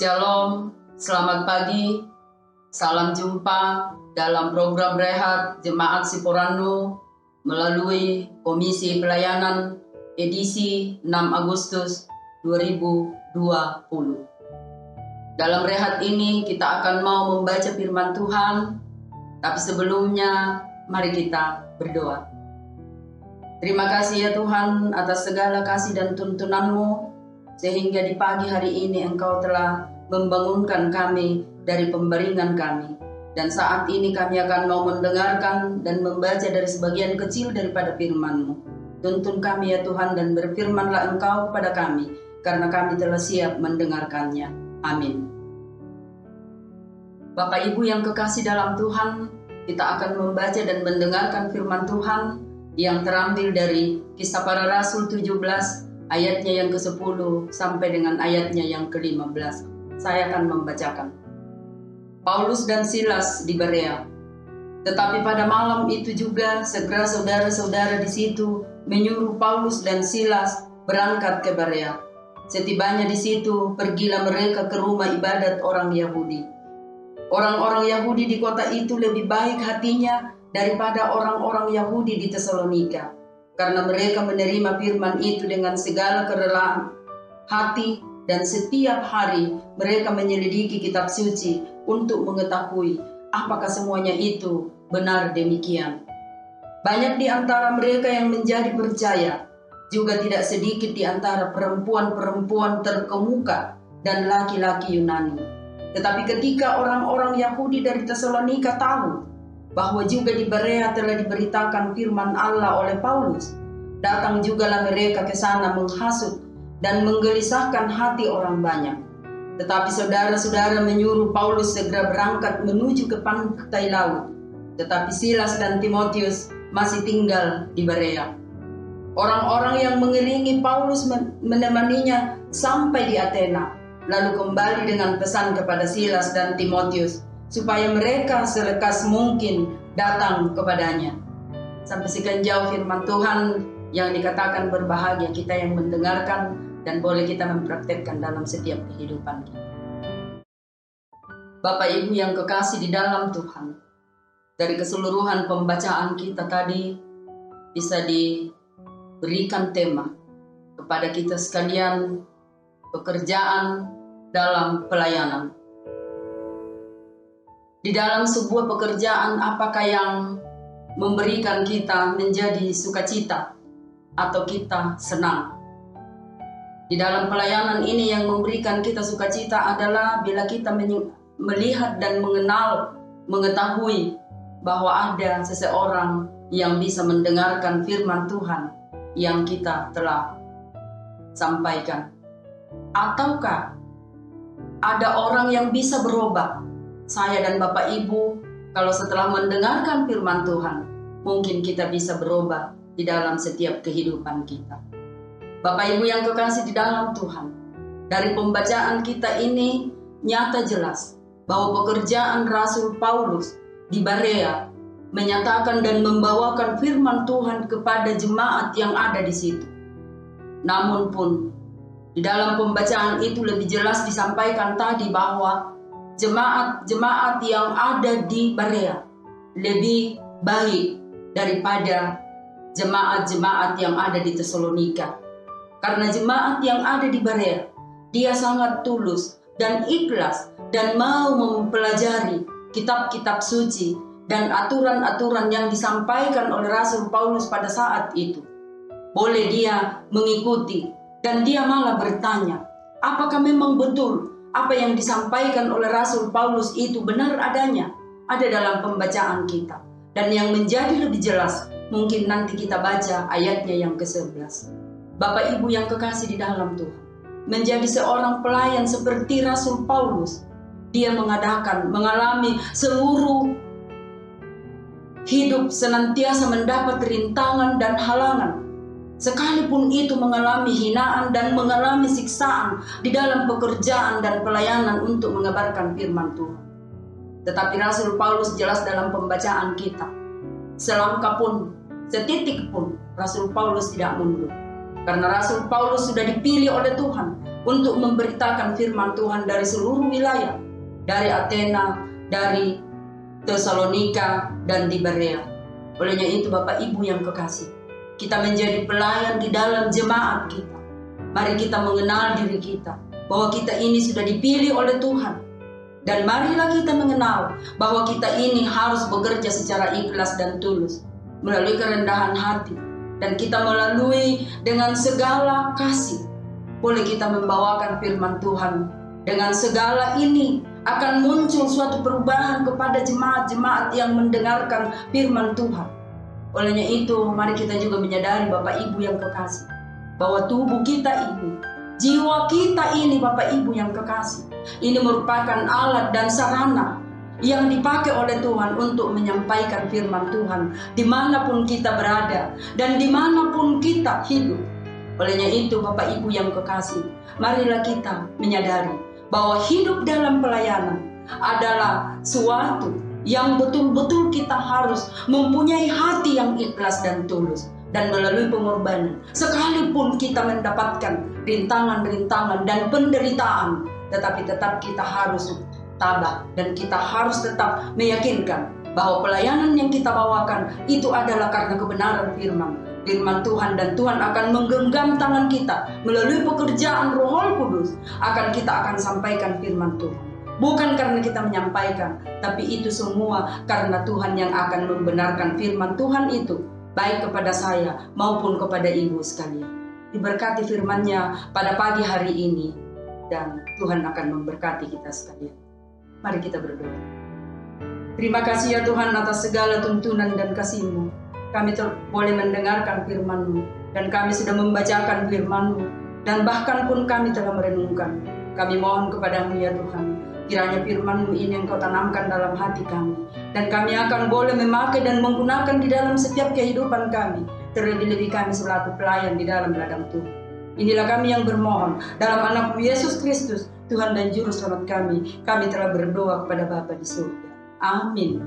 Shalom, selamat pagi, salam jumpa dalam program Rehat Jemaat Siporanu melalui Komisi Pelayanan edisi 6 Agustus 2020. Dalam Rehat ini kita akan mau membaca firman Tuhan, tapi sebelumnya mari kita berdoa. Terima kasih ya Tuhan atas segala kasih dan tuntunan-Mu, sehingga di pagi hari ini Engkau telah membangunkan kami dari pembaringan kami. Dan saat ini kami akan mau mendengarkan dan membaca dari sebagian kecil daripada firman-Mu. Tuntun kami ya Tuhan, dan berfirmanlah Engkau kepada kami, karena kami telah siap mendengarkannya. Amin. Bapak Ibu yang kekasih dalam Tuhan, kita akan membaca dan mendengarkan firman Tuhan yang terambil dari Kisah Para Rasul 17 ayatnya yang ke-10 sampai dengan ayatnya yang ke-15. Saya akan membacakan. Paulus dan Silas di Berea. Tetapi pada malam itu juga segera saudara-saudara di situ menyuruh Paulus dan Silas berangkat ke Berea. Setibanya di situ, pergilah mereka ke rumah ibadat orang Yahudi. Orang-orang Yahudi di kota itu lebih baik hatinya daripada orang-orang Yahudi di Tesalonika, karena mereka menerima firman itu dengan segala kerelaan hati, dan setiap hari mereka menyelidiki kitab suci untuk mengetahui apakah semuanya itu benar demikian. Banyak di antara mereka yang menjadi percaya, juga tidak sedikit di antara perempuan-perempuan terkemuka dan laki-laki Yunani. Tetapi ketika orang-orang Yahudi dari Tesalonika tahu bahwa juga di Berea telah diberitakan firman Allah oleh Paulus, datang jugalah mereka ke sana menghasut dan menggelisahkan hati orang banyak. Tetapi saudara-saudara menyuruh Paulus segera berangkat menuju ke pantai laut, tetapi Silas dan Timotius masih tinggal di Berea. Orang-orang yang mengelilingi Paulus menemaninya sampai di Athena, lalu kembali dengan pesan kepada Silas dan Timotius supaya mereka selekas mungkin datang kepadanya. Sampai sekian jauh firman Tuhan yang dikatakan berbahagia kita yang mendengarkan dan boleh kita mempraktekkan dalam setiap kehidupan kita. Bapak Ibu yang kekasih di dalam Tuhan, dari keseluruhan pembacaan kita tadi bisa diberikan tema kepada kita sekalian, pekerjaan dalam pelayanan. Di dalam sebuah pekerjaan, apakah yang memberikan kita menjadi sukacita atau kita senang? Di dalam pelayanan ini yang memberikan kita sukacita adalah bila kita melihat dan mengetahui bahwa ada seseorang yang bisa mendengarkan firman Tuhan yang kita telah sampaikan. Ataukah ada orang yang bisa berubah? Saya dan Bapak Ibu, kalau setelah mendengarkan firman Tuhan, mungkin kita bisa berubah di dalam setiap kehidupan kita. Bapak Ibu yang kekasih di dalam Tuhan, dari pembacaan kita ini nyata jelas bahwa pekerjaan Rasul Paulus di Berea menyatakan dan membawakan firman Tuhan kepada jemaat yang ada di situ. Namun pun, di dalam pembacaan itu lebih jelas disampaikan tadi bahwa jemaat-jemaat yang ada di Berea lebih baik daripada jemaat-jemaat yang ada di Tesalonika. Karena jemaat yang ada di Berea, dia sangat tulus dan ikhlas dan mau mempelajari kitab-kitab suci dan aturan-aturan yang disampaikan oleh Rasul Paulus pada saat itu. Boleh dia mengikuti, dan dia malah bertanya, apakah memang betul apa yang disampaikan oleh Rasul Paulus itu benar adanya? Ada dalam pembacaan kita. Dan yang menjadi lebih jelas, mungkin nanti kita baca ayatnya yang ke-11. Bapak Ibu yang kekasih di dalam Tuhan, menjadi seorang pelayan seperti Rasul Paulus, dia mengalami seluruh hidup senantiasa mendapat rintangan dan halangan. Sekalipun itu mengalami hinaan dan mengalami siksaan di dalam pekerjaan dan pelayanan untuk mengabarkan firman Tuhan. Tetapi Rasul Paulus jelas dalam pembacaan kita, selangkah pun, setitik pun Rasul Paulus tidak mundur. Karena Rasul Paulus sudah dipilih oleh Tuhan untuk memberitakan firman Tuhan dari seluruh wilayah, dari Athena, dari Tesalonika, dan di Berea. Olehnya itu Bapak Ibu yang kekasih, kita menjadi pelayan di dalam jemaat kita. Mari kita mengenal diri kita, bahwa kita ini sudah dipilih oleh Tuhan. Dan marilah kita mengenal bahwa kita ini harus bekerja secara ikhlas dan tulus, melalui kerendahan hati. Dan kita melalui dengan segala kasih, boleh kita membawakan firman Tuhan. Dengan segala ini akan muncul suatu perubahan kepada jemaat-jemaat yang mendengarkan firman Tuhan. Olehnya itu, mari kita juga menyadari Bapak Ibu yang kekasih, bahwa tubuh kita ini, jiwa kita ini Bapak Ibu yang kekasih, ini merupakan alat dan sarana yang dipakai oleh Tuhan untuk menyampaikan firman Tuhan dimanapun kita berada dan dimanapun kita hidup. Olehnya itu Bapak Ibu yang kekasih, marilah kita menyadari bahwa hidup dalam pelayanan adalah suatu yang betul-betul kita harus mempunyai hati yang ikhlas dan tulus. Dan melalui pengorbanan, sekalipun kita mendapatkan rintangan-rintangan dan penderitaan, tetapi tetap kita harus tabah dan kita harus tetap meyakinkan bahwa pelayanan yang kita bawakan itu adalah karena kebenaran firman Tuhan, dan Tuhan akan menggenggam tangan kita melalui pekerjaan Roh Kudus. Kita akan sampaikan firman Tuhan, bukan karena kita menyampaikan, tapi itu semua karena Tuhan yang akan membenarkan firman Tuhan itu, baik kepada saya maupun kepada ibu sekalian. Diberkati firman-Nya pada pagi hari ini, dan Tuhan akan memberkati kita sekalian. Mari kita berdoa. Terima kasih ya Tuhan atas segala tuntunan dan kasih-Mu. Kami boleh mendengarkan firman-Mu, dan kami sudah membacakan firman-Mu, dan bahkan pun kami telah merenungkan. Kami mohon kepada-Mu ya Tuhan, kiranya firman-Mu ini Engkau tanamkan dalam hati kami, dan kami akan boleh memakai dan menggunakan di dalam setiap kehidupan kami, terlebih-lebih kami selaku pelayan di dalam ladang Tuhan. Inilah kami yang bermohon dalam anak Yesus Kristus, Tuhan dan Juru Selamat kami. Kami telah berdoa kepada Bapa di surga. Amin.